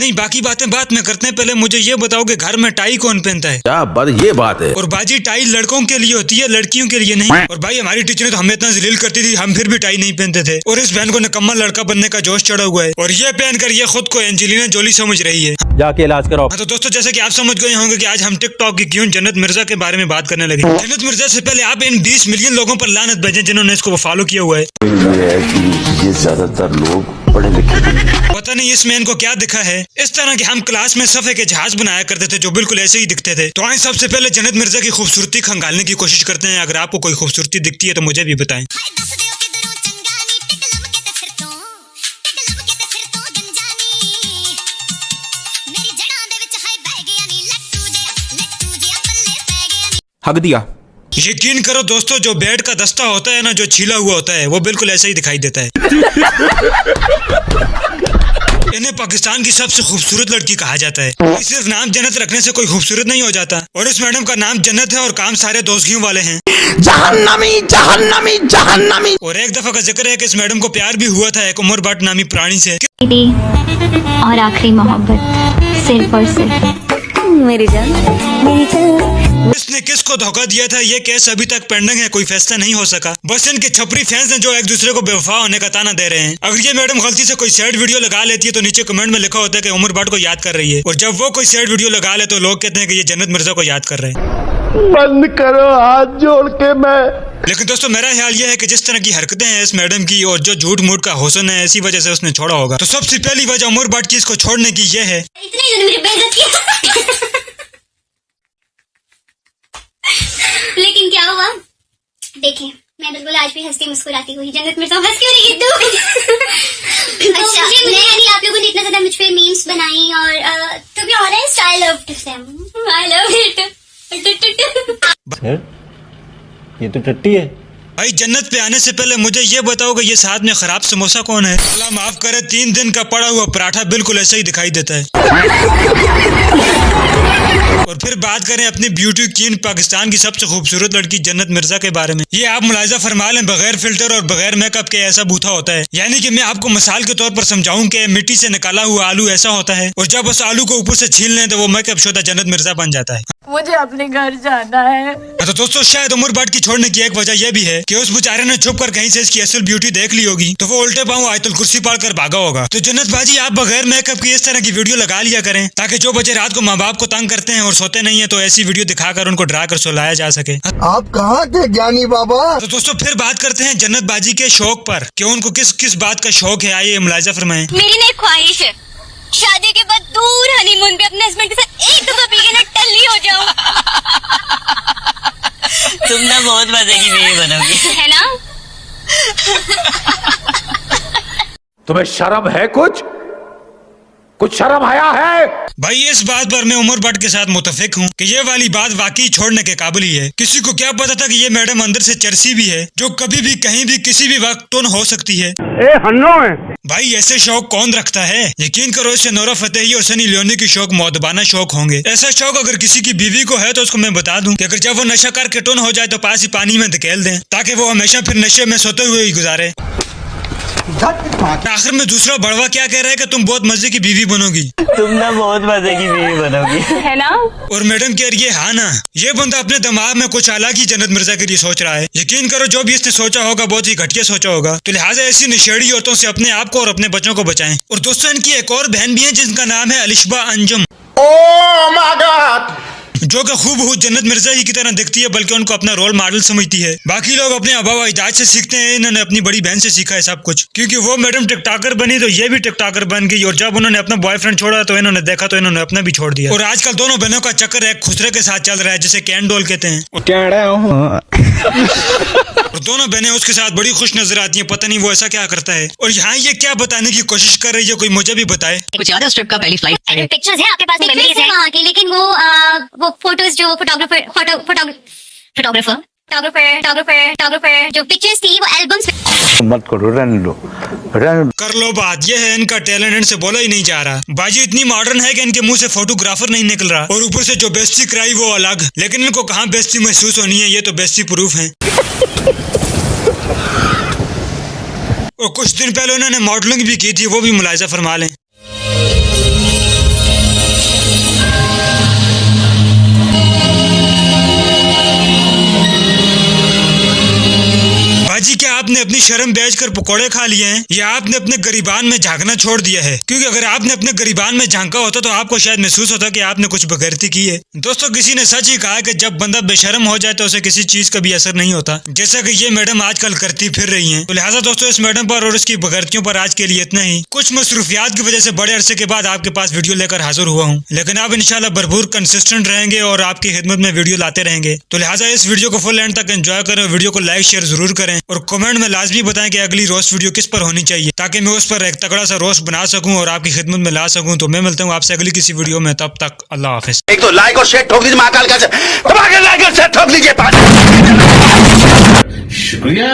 नहीं, बाकी बातें बात में करते हैं, पहले मुझे ये बताओ कि घर में टाई कौन पहनता है? क्या बात, ये बात है। और बाजी, टाई लड़कों के लिए होती है, लड़कियों के लिए नहीं। और भाई हमारी टीचर ने तो हमें इतना जलील करती थी, हम फिर भी टाई नहीं पहनते थे। और इस बहन को निकम्मा लड़का बनने का जोश चढ़ा हुआ है और ये पहनकर ये खुद को एंजेलिना जोली समझ रही है। जाके इलाज कराओ। हाँ तो दोस्तों, जैसे कि आप समझ गए होंगे कि आज हम टिकटॉक की क्यून जन्नत मिर्जा के बारे में बात करने लगे। जन्नत मिर्जा से पहले आप इन 20 मिलियन लोगों पर लानत भेजें जिन्होंने इसको फॉलो किया हुआ है। ये ज्यादातर लोग पढ़े लिखे पता नहीं इस मैन को क्या दिखा है। इस तरह के हम क्लास में सफे के जहाज बनाया करते थे जो बिल्कुल ऐसे ही दिखते थे। तो आइए सबसे पहले जन्नत मिर्जा की खूबसूरती खंगालने की कोशिश करते हैं। अगर आपको कोई खूबसूरती दिखती है तो मुझे भी बताएं। हक दिया। यकीन करो दोस्तों, जो बेड का दस्ता होता है ना, जो छीला हुआ होता है, वो बिल्कुल ऐसे ही दिखाई देता है। इन्हें पाकिस्तान की सबसे खूबसूरत लड़की कहा जाता है। सिर्फ नाम जन्नत रखने से कोई खूबसूरत नहीं हो जाता। और इस मैडम का नाम जन्नत है और काम सारे दोस्तियों वाले हैं। जहन्नमी जहन्नमी जहन्नमी। और एक दफा का जिक्र है कि इस मैडम को प्यार भी हुआ था एक उमर भट्ट नामी प्राणी से। और आखिरी मोहब्बत सिर्फ और सिर्फ मेरी जान, मेरी जान। इसने किसको धोखा दिया था ये केस अभी तक पेंडिंग है, कोई फैसला नहीं हो सका। बस इनके छपरी फैंस हैं जो एक दूसरे को बेवफा होने का ताना दे रहे हैं। अगर ये मैडम गलती से कोई सैड वीडियो लगा लेती है तो नीचे कमेंट में लिखा होता है कि उमर भट्ट को याद कर रही है। और जब वो कोई सैड वीडियो लगा ले तो लोग कहते हैं कि ये जन्नत मिर्जा को याद कर रहे हैं। बंद करो हाथ जोड़ के। मैं लेकिन दोस्तों, मेरा ख्याल ये है कि जिस तरह की हरकतें हैं इस मैडम की और जो झूठ मूठ का हुस्न है, इसी वजह से उसने छोड़ा होगा। तो सबसे पहली वजह उमर भट्ट की इसको छोड़ने की ये है। लेकिन क्या हुआ देखिए, मैं बिल्कुल आज भी हंसती मुस्कुराती हुई जन्नत मिर्जा हंस क्यों रही है तू? अच्छा, मैंने आप लोगों ने इतना ज्यादा मुझ पे मीम्स बनाई और to be honest I loved them, I love it. ये तो टट्टी है। भाई जन्नत पे आने से पहले मुझे ये बताओ कि ये साथ में खराब समोसा कौन है? अल्लाह माफ करे, 3 दिन का पड़ा हुआ पराठा बिल्कुल ऐसे ही दिखाई देता है। और फिर बात करें अपनी ब्यूटी क्वीन पाकिस्तान की सबसे खूबसूरत लड़की जन्नत मिर्जा के बारे में। ये आप मुलाहिजा फरमा लें, बगैर फिल्टर और बगैर मेकअप के ऐसा बूथा होता है। यानी कि मैं आपको मिसाल के तौर पर समझाऊं कि मिट्टी से निकाला हुआ आलू ऐसा होता है और जब उस आलू को ऊपर से छील लें तो वो मेकअप शुदा जन्नत मिर्जा बन जाता है। मुझे अपने घर जाना है। तो दोस्तों, शायद उमर भट्ट की छोड़ने की एक वजह यह भी है कि उस बेचारे ने छुप कर कहीं से इसकी असल ब्यूटी देख ली होगी तो वो उल्टे पांव आयतुल कुर्सी पाल कर भागा होगा। तो जन्नत बाजी, आप बगैर मेकअप की इस तरह की वीडियो लगा लिया करें ताकि जो बच्चे रात को माँ बाप को तंग करते हैं और सोते नहीं है तो ऐसी वीडियो दिखाकर उनको डरा कर सुलाया जा सके। आप कहाँ के ज्ञानी बाबा? तो दोस्तों, फिर बात करते हैं जन्नत बाजी के शौक पर कि उनको किस किस बात का शौक है। आइए मुलाहिजा फरमाएं। मेरी ना एक ख्वाहिश है, शादी के बाद दूर हनीमून पे अपने हस्बैंड के साथ एक दफा पी के ना टल्ली हो जाऊं। तुम ना बहुत मजे की बीवी बनोगी, है ना? तुम्हें शर्म है? कुछ शर्म आया है? भाई इस बात पर मैं उमर भट्ट के साथ मुतफिक हूँ कि ये वाली बात वाकई छोड़ने के काबिल ही है। किसी को क्या पता था कि ये मैडम अंदर से चर्सी भी है जो कभी भी कहीं भी किसी भी वक्त टोन हो सकती है। भाई ऐसे शौक कौन रखता है? यकीन करो, इससे नोरा फतेही और सनी लियोनी की शौक मौदबाना शौक होंगे। ऐसा शौक अगर किसी की बीवी को है तो उसको मैं बता दूं कि अगर जब वो नशा करके टोन हो जाए तो पास ही पानी में धकेल दें ताकि वो हमेशा फिर नशे में सोते हुए ही गुजारे। आखिर में दूसरा बड़वा क्या कह रहा है कि तुम बहुत मजे की बीवी बनोगी। तुम ना बहुत मजे की बीवी बनोगी, है ना? और मैडम कह रही है हाँ ना। ये बंदा अपने दिमाग में कुछ अलग ही जन्नत मिर्जा के लिए सोच रहा है। यकीन करो, जो भी इसने सोचा होगा बहुत ही घटिया सोचा होगा। तो लिहाजा ऐसी नशेड़ी औरतों से अपने आप को और अपने बच्चों को बचाएं। और दोस्तों, इनकी एक और बहन भी है जिनका नाम है अलिशबा अंजुम, जो कि खूब जन्नत मिर्जा ही की तरह दिखती है, बल्कि उनको अपना रोल मॉडल समझती है। बाकी लोग अपने अबा अजदाद से सीखते हैं, इन्होंने अपनी बड़ी बहन से सीखा है सब कुछ। क्योंकि वो मैडम टिकटॉकर बनी तो ये भी टिकटॉकर बन गई और जब उन्होंने अपना बॉयफ्रेंड छोड़ा तो इन्होंने देखा तो इन्होंने अपना भी छोड़ दिया। और आजकल दोनों बहनों का चक्कर एक खुसरे के साथ चल रहा है जिसे कैन डोल कहते हैं। और दोनों बहनें उसके साथ बड़ी खुश नजर आती हैं, पता नहीं वो ऐसा क्या करता है। और यहाँ ये क्या बताने की कोशिश कर रही है, कोई मुझे भी बताए। कुछ याद है उस ट्रिप का? पहली फ्लाइट पिक्चर्स है आपके पास, मेमोरीज है वहाँ की, लेकिन वो फोटोज जो फोटोग्राफर जो पिक्चर्स थी वो एल्बम्स मत करो, रन कर लो बात। ये है इनका टैलेंट, इनसे बोला ही नहीं जा रहा। बाजी इतनी मॉडर्न है कि इनके मुंह से फोटोग्राफर नहीं निकल रहा और ऊपर से जो बेइज्जती कराई वो अलग। लेकिन इनको कहाँ बेइज्जती महसूस होनी है, ये तो बेइज्जती प्रूफ है। और कुछ दिन पहले उन्होंने मॉडलिंग भी की थी, वो भी मुलाहिजा फरमा लें। आपने अपनी शर्म बेचकर पकौड़े खा लिए हैं या आपने अपने गरीबान में झांकना छोड़ दिया है? क्योंकि अगर आपने अपने गरीबान में झांका होता तो आपको शायद महसूस होता कि आपने कुछ बगैरती की है। दोस्तों, किसी ने सच ही कहा कि जब बंदा बेशर्म हो जाए तो उसे किसी चीज का भी असर नहीं होता, जैसा कि ये मैडम आजकल करती फिर रही हैं। तो लिहाजा दोस्तों, इस मैडम पर और इसकी बगैरतियों पर आज के लिए इतना ही। कुछ मसरूफियात की वजह से बड़े अरसे के बाद आपके पास वीडियो लेकर हाजिर हुआ हूँ, लेकिन आप इंशाल्लाह भरपूर कंसिस्टेंट रहेंगे और आपकी खिदमत में वीडियो लाते रहेंगे। तो लिहाजा इस वीडियो को फुल एंड तक एंजॉय करें, वीडियो को लाइक शेयर जरूर करें और कमेंट में लाजमी बताएं कि अगली रोस्ट वीडियो किस पर होनी चाहिए, ताकि मैं उस पर एक तगड़ा सा रोस्ट बना सकूं और आपकी खिदमत में ला सकूं। तो मैं मिलता हूं आपसे अगली किसी वीडियो में, तब तक अल्लाह हाफिज। एक तो लाइक और शेयर ठोक दीजिए, महाकाल का दबा के लाइक और शेयर ठोक दीजिए। शुक्रिया।